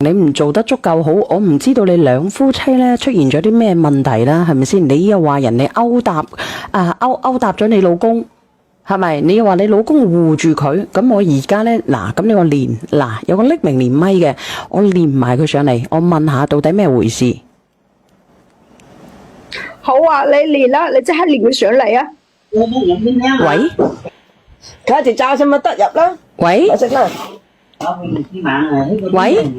你唔做得足夠好，我唔知道你兩夫妻咧出現咗啲咩問題啦，係咪先？你又話人哋勾搭咗你老公，係咪？你又話你老公護住佢，咁我而家咧咁你話有個匿名連咪嘅，我連埋佢上嚟，我問下到底咩回事？好啊，你連啦，你即刻連佢上嚟啊！喂，睇下條罩使唔使得入啦？喂，我識啦。喂，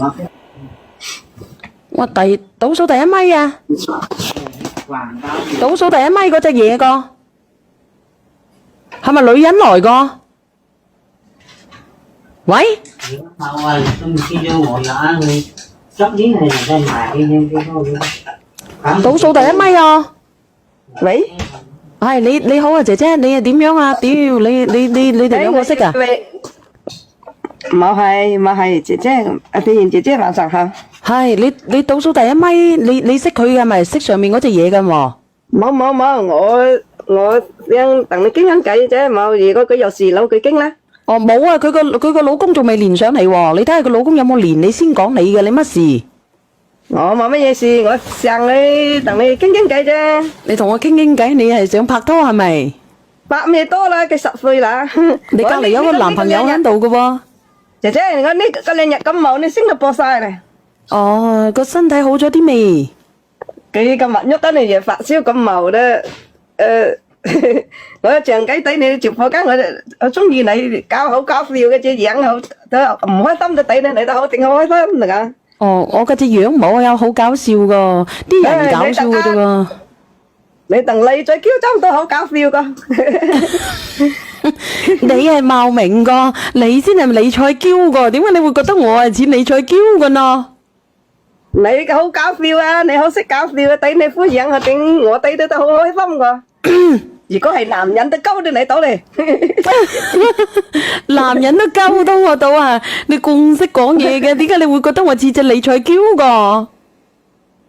我倒數第一咪啊！倒數第一咪嗰隻嘢個，係咪女人來個？喂，倒數第一咪啊！喂，係你好啊，姐姐，你係點樣啊？屌你哋兩個識啊？冇係，姐姐，譬如姐姐晚上好。係你倒數第一咪，你識佢嘅咪識上面嗰隻嘢嘅喎？冇，我想同你傾緊偈啫，冇。如果佢有事攞佢傾啦。哦，冇啊，佢個老公仲未連上嚟喎，你睇下佢老公有冇連，你先講你嘅，你乜事？我冇乜嘢事，我想你同你傾傾偈啫。你同我傾傾偈，你係想拍拖係咪？拍咩多啦？佢10歲啦。你隔離有個男朋友喺度嘅喎。姐姐，我呢個2日感冒，你聲都播晒咧。哦，個身體好咗啲未？佢今日喐得你又發燒感冒咧，我長雞仔你直播間，我中意你搞好搞笑嘅隻樣好，唔開心就抵你都好定好開心嚟噶。哦，我嗰隻樣冇有好搞笑噶，啲人搞笑嘅啫喎。你同李嘴嬌針都好搞笑噶。你係茂名個，你先係李彩嬌個，點解你會覺得我係似李彩嬌嘅呢？你好搞笑啊！你好識搞笑啊！抵你敷衍啊，頂我抵得好開心噶。如果係男人都勾到你到嚟，男人都勾到我到啊！你咁識講嘢嘅，點解你會覺得我似隻李彩嬌個？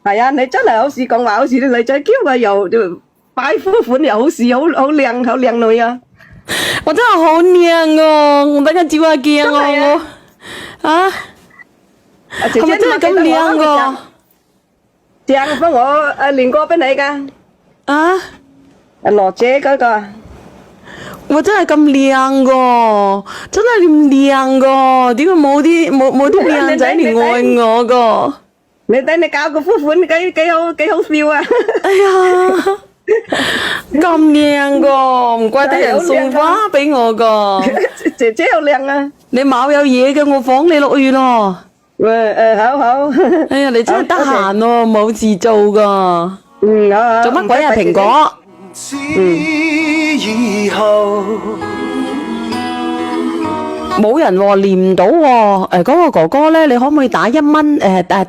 係啊，你真係好似講話，好似啲李彩嬌啊，又擺夫款又好似好靚女啊！我真係好靚啊！我等陣照下鏡啊！我啊，係咪真係咁靚個？正，幫我連過俾你噶。啊？羅姐嗰個。我真係咁靚個，真係咁靚個，點解冇啲靚仔嚟愛我個？你睇你搞個夫款幾好笑啊！哎呀！咁靚個，唔怪得人送花俾我個。姐姐好靚啊！你冇有嘢嘅，我放你落去咯。好。哎呀，你真係得閒喎，冇事做噶。好。做乜鬼啊，蘋果？冇人喎，連唔到喎。嗰個哥哥咧，你可唔可以打1蚊？打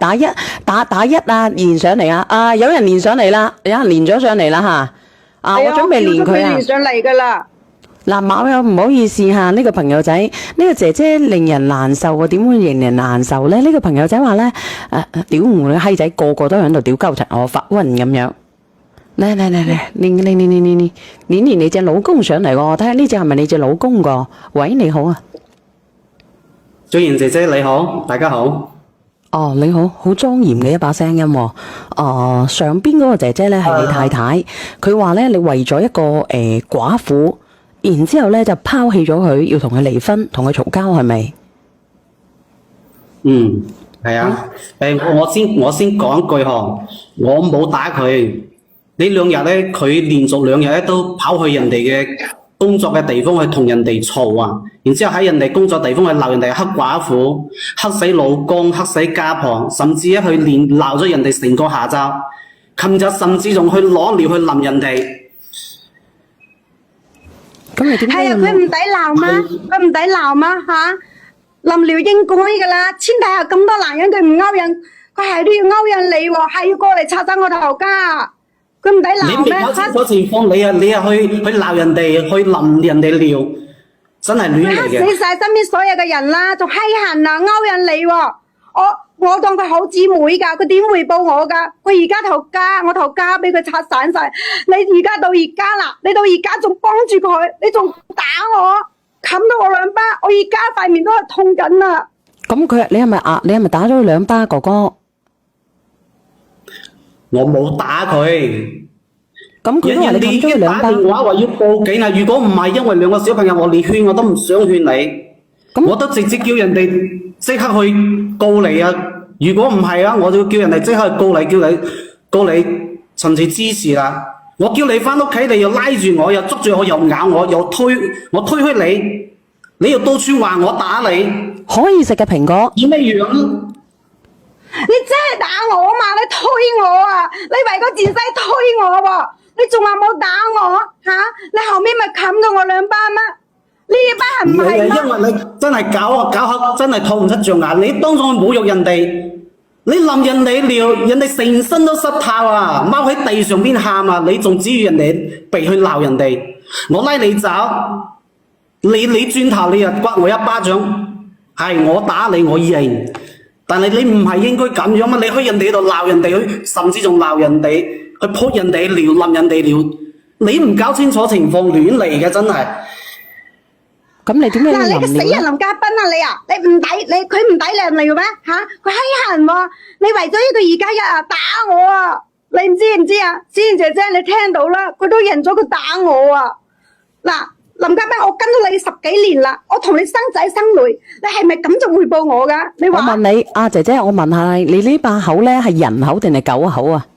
一啊，連上嚟啊！啊，有人連上嚟啦，有人連咗上嚟啦吓。啊，我準備連佢啊。連上嚟噶啦。嗱，馬友唔好意思吓，呢個朋友仔，呢個姐姐令人難受啊，點會令人難受咧？呢個朋友仔話咧，屌我啲閪仔個個都喺度屌鳩柒我發瘟咁樣。嚟，連你隻老公上嚟喎，睇下呢隻係咪你隻老公個？喂，你好啊。祖賢姐姐你好，大家好。哦，你好，好莊嚴嘅一把聲音喎。上邊嗰個姐姐咧係你太太，佢話咧你為咗一個寡婦，然之後咧就拋棄咗佢，要同佢離婚，同佢嘈交，係咪？嗯，係啊。我先講一句嗬，我冇打佢。呢2日咧，佢連續2日咧都跑去人哋嘅工作嘅地方去同人哋嘈啊，然之後喺人哋工作地方去鬧人哋黑寡婦、黑死老公、黑死家婆，甚至咧去連鬧咗人哋成個下晝。琴日甚至仲去攞尿去淋人哋。咁你點解？係啊，佢唔抵鬧嗎？佢唔抵鬧嗎？吓，淋尿應該噶啦，天底下咁多男人，佢唔勾引，佢係都要勾引你喎，係要過嚟拆散我頭家。佢唔抵鬧咩？你明我清楚情況，你去鬧人哋，去淋人哋尿，真係亂嚟嘅。黑死晒身邊所有嘅人啦，仲閪痕啊，勾引你喎！我當佢好姊妹㗎，佢點回報我㗎？佢而家我頭家俾佢拆散晒，你而家到而家啦，你到而家仲幫住佢，你仲打我，冚到我2巴，我而家塊面都係痛緊啊！咁你係咪打咗佢兩巴，哥哥？我冇打佢。咁佢都話你哋已經冚咗佢兩巴。打電話話要報警啦。如果唔係因為兩個小朋友，我連勸我都唔想勸你。我都直接叫人哋即刻去告你啊！如果唔係啊，我就叫人哋即刻去告你，告你陳詞滋事啦！我叫你返屋企，你又拉住我，又捉住我，又咬我，又推開你，你又到處話我打你，可以食嘅蘋果。以咩樣？你真係打我嘛？你推我啊！你為個賤西推我喎、你仲話冇打我吓、你後面咪冚咗我兩巴咩？呢巴係唔係因為你真係搞下真係吐唔出象牙，你當眾侮辱人哋，你淋人哋尿，人哋成身都濕透啊，踎喺地上邊喊啊，你仲指住人哋鼻去鬧人哋，我拉你走，你轉頭你又刮我一巴掌，係我打你我認，但係你唔係應該咁樣嘛，你去人哋度鬧人哋，甚至仲鬧人哋，去潑人哋尿，淋人哋尿，你唔搞清楚情況亂嚟嘅真係。咁你點解要嗱，你個死人淋尿呢？林家斌啊！你唔抵佢唔抵你嚟咩吓？佢閪痕喎！你為咗呢個2+1啊打我啊！你唔知啊？思妍姐姐你聽到啦，佢都認咗佢打我啊！嗱，林家斌，我跟咗你10幾年啦，我同你生仔生女，你係咪咁就匯報我噶？你我話問你，姐姐，我問下你，你呢把口咧係人口定係狗口啊？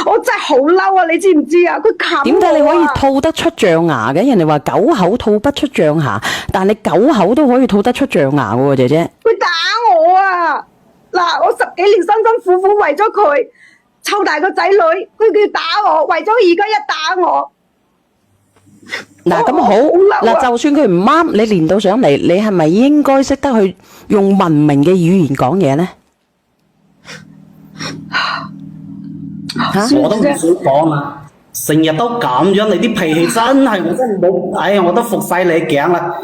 我真係好嬲啊！你知唔知啊？佢冚我啊！點解你可以吐得出象牙嘅？人哋話狗口吐不出象牙，但你狗口都可以吐得出象牙喎，姐姐。佢打我啊！嗱，我10幾年辛辛苦苦為咗佢湊大個仔女，佢打我，為咗2+1打我。嗱，咁好嬲啊嗱，就算佢唔啱，你連到上嚟，你係咪應該識得去用文明嘅語言講嘢呢？我都唔想講啊，成日都咁樣，你啲脾氣真係我真係冇，哎呀，我都服晒你頸啦。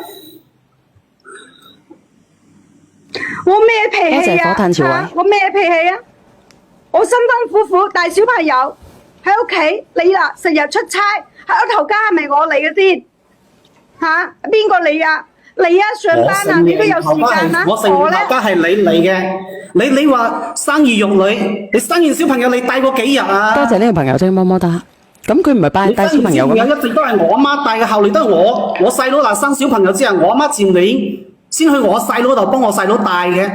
我咩脾氣多謝啊？火炭朝偉嚇我咩脾氣啊？我辛辛苦苦帶小朋友喺屋企，你啦成日出差，喺我頭家係咪我嚟嘅先？嚇邊個嚟啊？你啊上班啊，你都有時間啊？我承認我咧頭家係你嚟嘅。你話生兒育女，你生完小朋友你帶過幾日啊？多謝呢個朋友啫，麼麼噠。咁佢唔係帶小朋友嘅咩？一直都係我阿媽帶嘅，後嚟都係我細佬嗱生小朋友之後，我阿媽前年先去我細佬度幫我細佬帶嘅。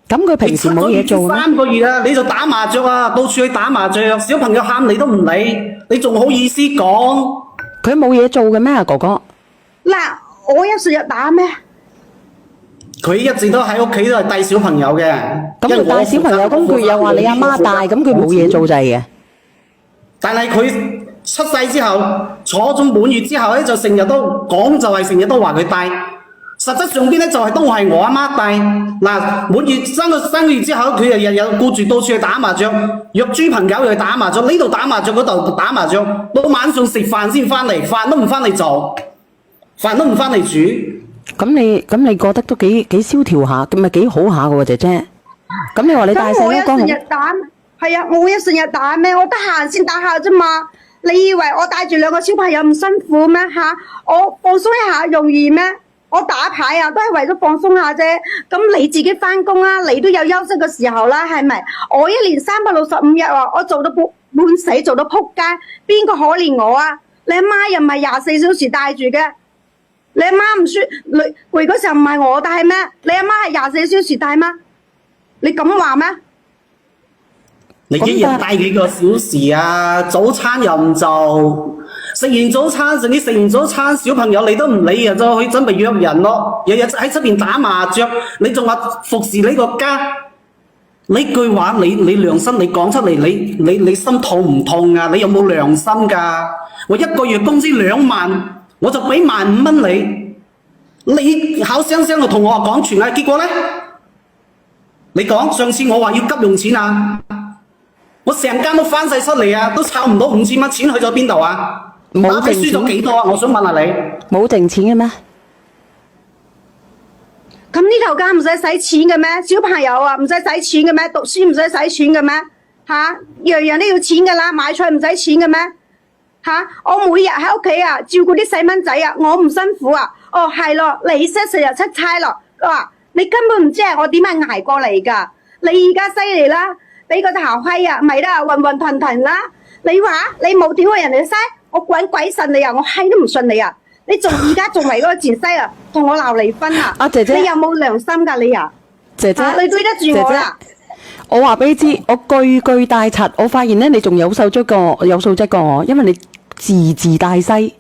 咁佢平時冇嘢做嘅咩？ 3個月啊，你就打麻雀啊，到處去打麻雀，小朋友喊你都唔理，你仲好意思講？佢冇嘢做嘅咩啊，哥哥？嗱，我一成日打咩？佢一直都喺屋企都係帶小朋友嘅。咁佢帶小朋友，咁佢又話你阿媽帶，咁佢冇嘢做就係嘅。但係佢出世之後，坐咗滿月之後咧，就成日都講，就係成日都話佢帶。實質上邊咧就係都係我阿媽帶。嗱，滿月生個月之後，佢又日日顧住到處去打麻雀，約豬朋狗友去打麻雀，呢度打麻雀，嗰度打麻雀，到晚上食飯先翻嚟，飯都唔翻嚟做，飯都唔翻嚟煮。咁你覺得都幾蕭條下，咁咪幾好下嘅喎，姐姐。咁你話你帶細佬哥好咁我一成日打，係啊，我一成日打咩？我得閒先打下啫嘛。你以為我帶住2個小朋友唔辛苦咩？吓，我放鬆一下容易咩？我打牌啊，都係為咗放鬆下啫。咁你自己翻工啦，你都有休息嘅時候啦，係咪？我1年365日啊，我做到半死，做到仆街，邊個可憐我啊？你阿媽又唔係24小時帶住嘅。你阿媽唔舒攰嗰時候唔係我帶咩？你阿媽係24小時帶嗎？你咁話咩？你一日帶幾個小時啊？早餐又唔做，食完早餐，甚至食完早餐，小朋友你都唔理啊，就去準備約人咯。日日喺出邊打麻雀，你仲話服侍你個家？呢句話你良心你講出嚟，你心痛唔痛啊？你有冇良心㗎？我1個月工資2萬。我就俾15,000蚊你口聲聲就同我講全額，結果呢？你講上次我話要急用錢啊，我成間都翻晒出嚟啊，都湊唔到5,000蚊，錢去咗邊度啊？打牌輸咗幾多啊？我想問下你。冇剩錢嘅咩？咁呢頭家唔使使錢嘅咩？小朋友啊，唔使使錢嘅咩？讀書唔使使錢嘅咩？吓，樣樣都要錢噶啦，買菜唔使錢嘅咩？吓！我每日喺屋企啊，照顧啲細蚊仔啊，我唔辛苦啊？哦，係咯，你成日出差咯，哇！你根本唔知係我點樣捱過嚟㗎。你而家犀利啦，俾個頭閪啊，咪啦，混混騰騰啦。你話你冇屌過人哋西，我滾鬼信你啊！我閪都唔信你啊！你而家仲為嗰個前妻啊，同我鬧離婚啊！姐姐，你有冇良心㗎你啊？姐姐，你對得住我啦！我話俾你知，我句帶柒，我發現咧你仲有素質過我，因為你字帶西。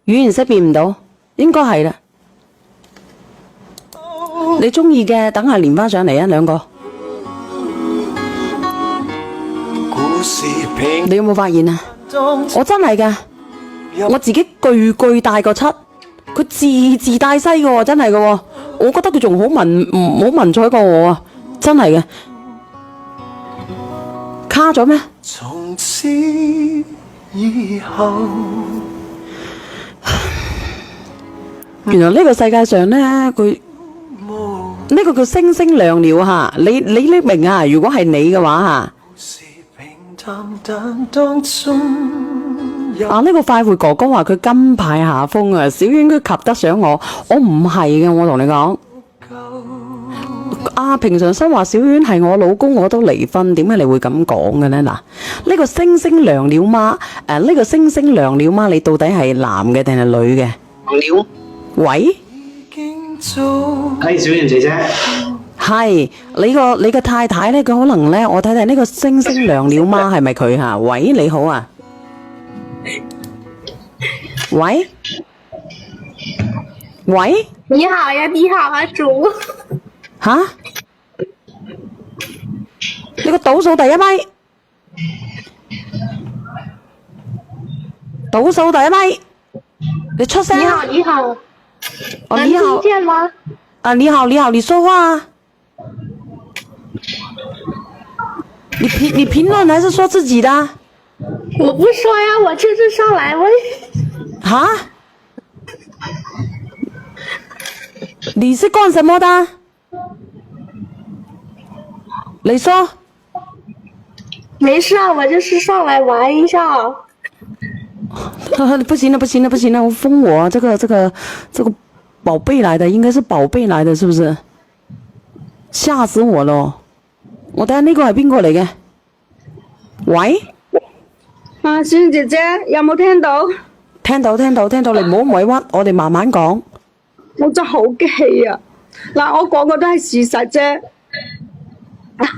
語言識別唔到，應該係啦。你中意嘅，等下連翻上嚟啊，兩個。你有冇發現啊？我真係㗎，我自己句帶個七，佢字帶西嘅喎，真係嘅喎。我覺得佢仲好文采過我啊，真係嘅。卡咗咩？從此以後，原來呢個世界上咧，佢呢個叫星星亮了嚇。你明啊？如果係你嘅話嚇。呢個快活哥哥話佢甘拜下風啊，小婉佢及得上我唔係嘅，我同你講。平常心話小婉係我老公，我都離婚，點解你會咁講嘅呢？嗱，呢個星星亮了嗎？呢個星星亮了嗎？你到底係男嘅定係女嘅？了。喂？係小婉姐姐。係你個太太咧，佢可能咧，我睇睇呢個星星亮了嗎？係咪佢吓？喂，你好啊。喂？你好呀，你好啊，主。吓？你個倒數第一咪？倒數第一咪？你出聲。你好，你好。你好。能聽見嗎？你好，你說話啊。你評論還是說自己的？我不說呀，我就是上來問。哈？你是幹什麼的？你說。沒事啊，我就是上來玩一下。不行了，我封我啊！這個寶貝來的，應該是寶貝來的，是不是？嚇死我咯！我睇下呢個係邊個嚟嘅？喂？小婉姐姐有冇聽到？聽到，你唔好委屈，我哋慢慢講。我真係好激氣啊！嗱，我講嘅都係事實啫。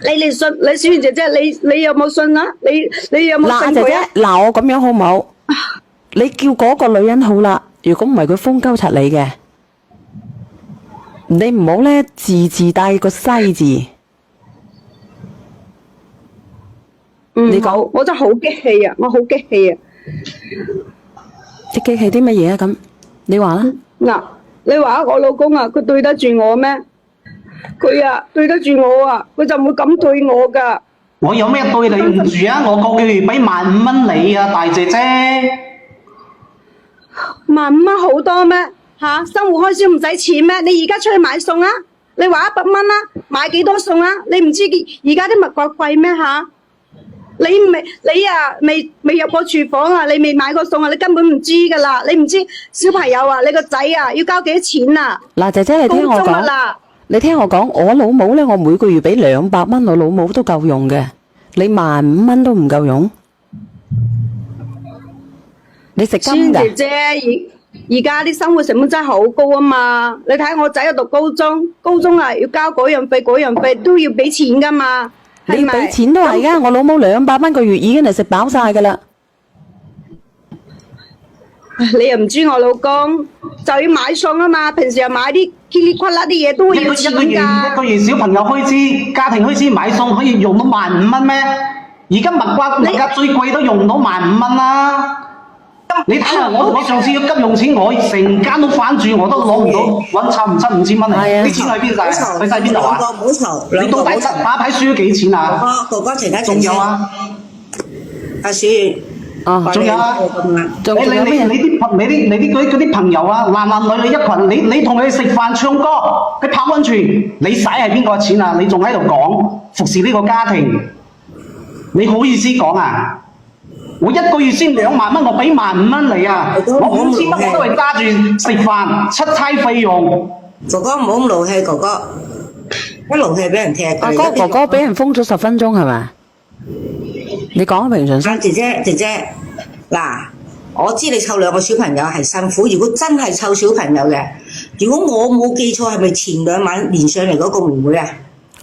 你哋信？你小婉姐姐，你有冇信啊？你有冇信佢啊？姐姐，我咁樣好唔好？你叫嗰個女人好啦，如果唔係佢瘋鳩柒你嘅，你唔好咧字帶個西字。你講，我真係好激氣啊！我好激氣啊！你激氣啲乜嘢啊？咁你話啦。嗱，你話我老公啊，佢對得住我咩？佢啊對得住我啊，佢就唔會咁對我噶。我有咩對你唔住啊？我個月俾15,000蚊你啊，大姐姐。15,000蚊好多咩？生活開銷唔使錢咩？你而家出去買餸啊？你話100蚊啦，買幾多餸啊？你唔知而家啲物價貴咩吓？你未入過廚房啊？你未買過餸啊？你根本唔知噶啦！你唔知小朋友啊，你個仔啊要交幾多錢啊？嗱，姐姐你聽我講，我老母咧，我每個月俾200蚊，我老母都夠用嘅。你15,000蚊都唔夠用，你食金㗎？姐姐，而家啲生活成本真係好高啊嘛！你睇我仔喺讀高中啊要交嗰樣費都要俾錢噶嘛。你俾錢都係噶，我老母200蚊個月已經係食飽晒噶啦。你又唔知我老公就要買餸啊嘛，平時又買啲噼里啪啦啲嘢都要錢㗎。一個月小朋友開支、家庭開支買餸可以用到15,000蚊咩？而家物價最貴都用唔到15,000蚊啦。你睇下我上次要急用錢，我成間都反住，我都攞唔到，揾差唔多5,000蚊嚟。啲錢去邊晒？去晒邊度啊？唔好嘈，你到底打牌輸咗幾錢啊？哥哥陣間仲有啊？阿小月，仲有啊？仲有咩？你啲嗰啲朋友啊，男女一群，你同佢哋食飯唱歌，去泡溫泉，你使係邊個錢啊？你仲喺度講服侍呢個家庭，你好意思講啊？我一個月先2萬蚊，我俾15,000你啊！我5000蚊我都係揸住食飯、出差費用。哥哥唔好咁勞氣，哥哥一勞氣俾人踢。阿哥哥俾人封咗10分鐘係咪？你講啊，平常心。姐姐，嗱，我知你湊2個小朋友係辛苦。如果真係湊小朋友嘅，如果我冇記錯，係咪前2晚連上嚟嗰個妹妹啊？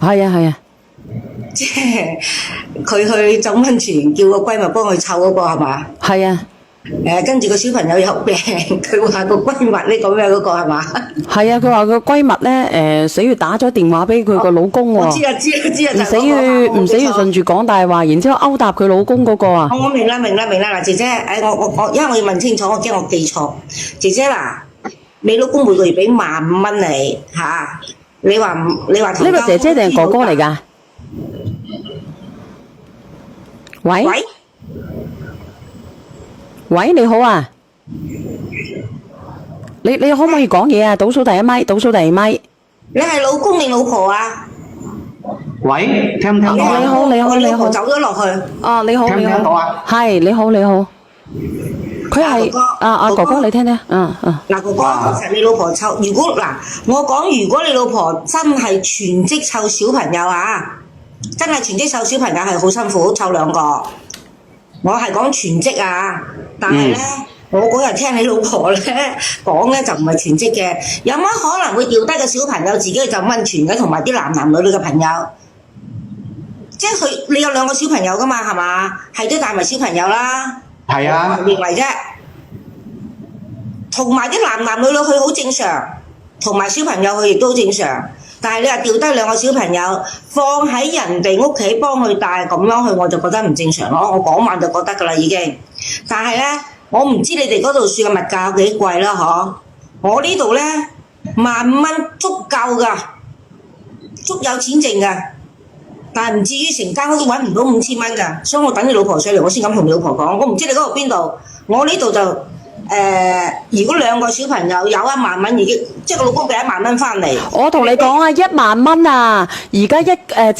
係啊。即係佢去浸溫泉，叫個閨蜜幫佢湊嗰個係嘛？係啊。跟住個小朋友有病，佢話個閨蜜呢咁樣嗰個係嘛？係啊，佢話個閨蜜咧死要打咗電話俾佢個老公喎。我知啊，唔死要順住講大話，然之後勾搭佢老公嗰個啊。我明啦嗱，姐姐，我因為我要問清楚，我驚我記錯。姐姐嗱，你老公每個月俾15,000蚊你嚇，你話呢個姐姐定係哥哥嚟㗎？喂，你好啊，你可唔可以講嘢啊？倒數第1咪，倒數第2咪。你係老公定老婆啊？喂，聽唔聽到啊？你好。我老婆走咗落去。哦，你好。聽唔聽到啊？係，你好。佢係哥哥，你聽聽。嗱，哥哥，其實你老婆湊，如果你老婆真係全職湊小朋友啊，真係全職湊小朋友係好辛苦，湊2個。我係講全職啊，但係咧，我嗰日聽你老婆咧講咧就唔係全職嘅，有乜可能會掉低個小朋友自己去浸溫泉嘅，同埋啲男女嘅朋友，即係你有2個小朋友噶嘛，係嘛？係都帶埋小朋友啦，係啊，認為啫，同埋啲男女去好正常，同埋小朋友去亦都好正常。但係你話掉低2個小朋友放喺人哋屋企幫佢帶咁樣去，我就覺得唔正常咯。我嗰晚就覺得㗎啦已經。但係咧，我唔知你哋嗰度算嘅物價有幾貴啦，嗬？我呢度咧15,000蚊足夠㗎，足有錢剩㗎。但係唔至於成間屋都揾唔到5000蚊㗎，所以我等你老婆上嚟，我先敢同你老婆講。我唔知你嗰度邊度，我呢度就如果2個小朋友有1萬蚊已經，即係個老公俾1萬蚊翻嚟。我同你講啊，1萬蚊啊，而家即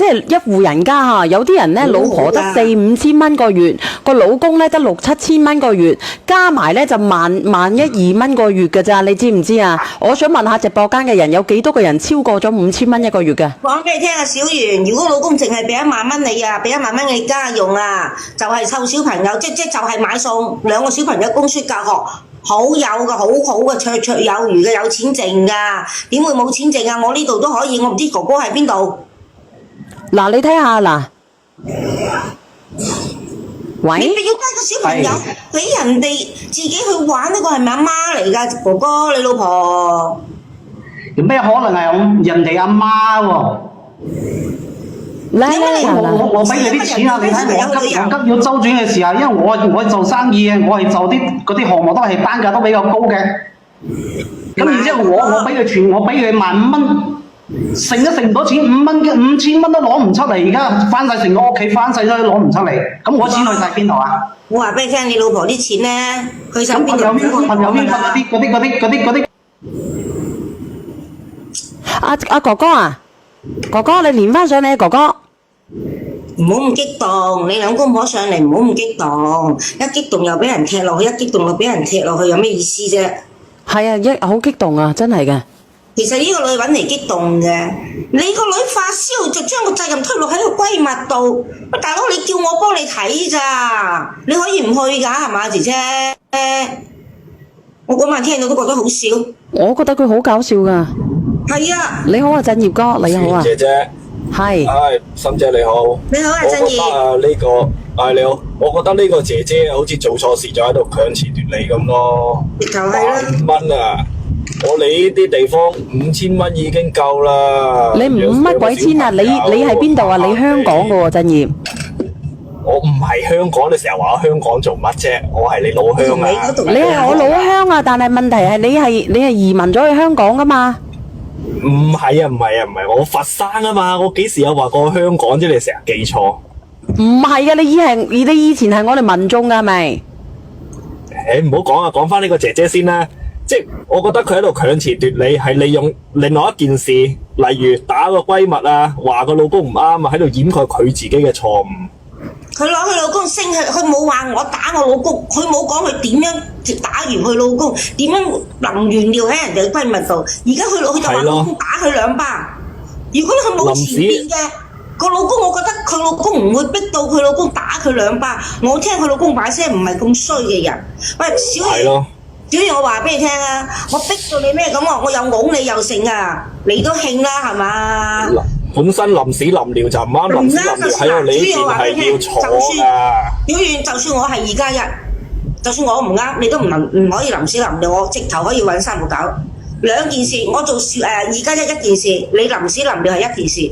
係一戶人家嚇，有啲人咧老婆得4-5千蚊個月，個老公咧得6-7千蚊個月，加埋咧就萬1-2蚊個月㗎咋，你知唔知啊？我想問下直播間嘅人有幾多個人超過咗5000蚊一個月嘅？講俾你聽啊，小圓，如果老公淨係俾1萬蚊你啊，俾1萬蚊你家用啊，就係湊小朋友，即就係買餸，2個小朋友供書教學。好有嘅，好嘅，綽綽有餘嘅，有錢剩噶，點會冇錢剩啊？我呢度都可以，我唔知哥哥喺邊度。嗱，你睇下嗱，喂，你要帶個小朋友俾人哋自己去玩，呢個係咪阿媽嚟㗎？哥哥，你老婆有咩可能係人哋阿媽喎？我俾你啲錢啊！你睇我急要周轉嘅時候，因為我做生意嘅，我係做嗰啲項目都係單價都比較高嘅。咁然之後我俾佢我俾佢15,000蚊，剩都剩唔到錢，5000蚊都攞唔出嚟，而家翻晒成個屋企，翻晒都攞唔出嚟。咁我錢去晒邊度啊？我話俾你聽，你老婆啲錢咧，去晒邊度？朋友圈嗰啲。阿哥哥啊！哥哥，你連翻上嚟，哥哥。唔好咁激動，你兩公婆上嚟唔好咁激動，一激動又俾人踢落去，一激動又俾人踢落去，有咩意思啫？係啊，好激動啊，真係嘅。其實呢個女揾嚟激動嘅，你個女發燒就將個責任推落喺個閨蜜度。大佬，你叫我幫你睇咋？你可以唔去㗎，係嘛，姐姐？我嗰晚聽到都覺得好笑。我覺得佢好搞笑㗎。係啊。你好啊，振業哥，你好啊。姐姐。係。係，心姐你好。你好啊，振業。我覺得你好。我覺得呢個姐姐好似做錯事就喺度強詞奪理咁咯。就係啦。15,000蚊啊！我哋呢啲地方5000蚊已經夠啦。你唔乜鬼千啊？你係邊度啊？你香港㗎喎，振業。我唔係香港，你成日話我香港做乜啫？我係你老鄉啊！你係我老鄉啊，但係問題係你係移民咗去香港㗎嘛？唔係啊，我佛山啊嘛，我幾時有話過香港啫？你成日記錯。唔係啊，你以前係我哋民眾㗎係咪？唔好講啊，講翻呢個姐姐先啦。即係我覺得佢喺度強詞奪理，係利用另外一件事，例如打個閨蜜啊，話個老公唔啱啊，喺度掩蓋佢自己嘅錯誤。佢攞佢老公升佢冇話我打我老公，佢冇講佢點樣打完佢老公，點樣淋完尿喺人哋嘅閨蜜度。而家佢就話老公打佢2巴。如果佢冇前邊嘅個老公，我覺得佢老公唔會逼到佢老公打佢2巴。我聽佢老公把聲唔係咁衰嘅人。喂，小月，我話俾你聽啊，我逼到你咩咁啊？我又拱你又剩啊，你都興啦係嘛？本身臨屎臨尿就唔啱，臨屎臨尿喺我你呢邊係要坐㗎。小月，就算我係2+1，就算我唔啱，你都唔可以臨屎臨尿，我直頭可以揾3個狗。2件事，我做2+1一件事，你臨屎臨尿係1件事。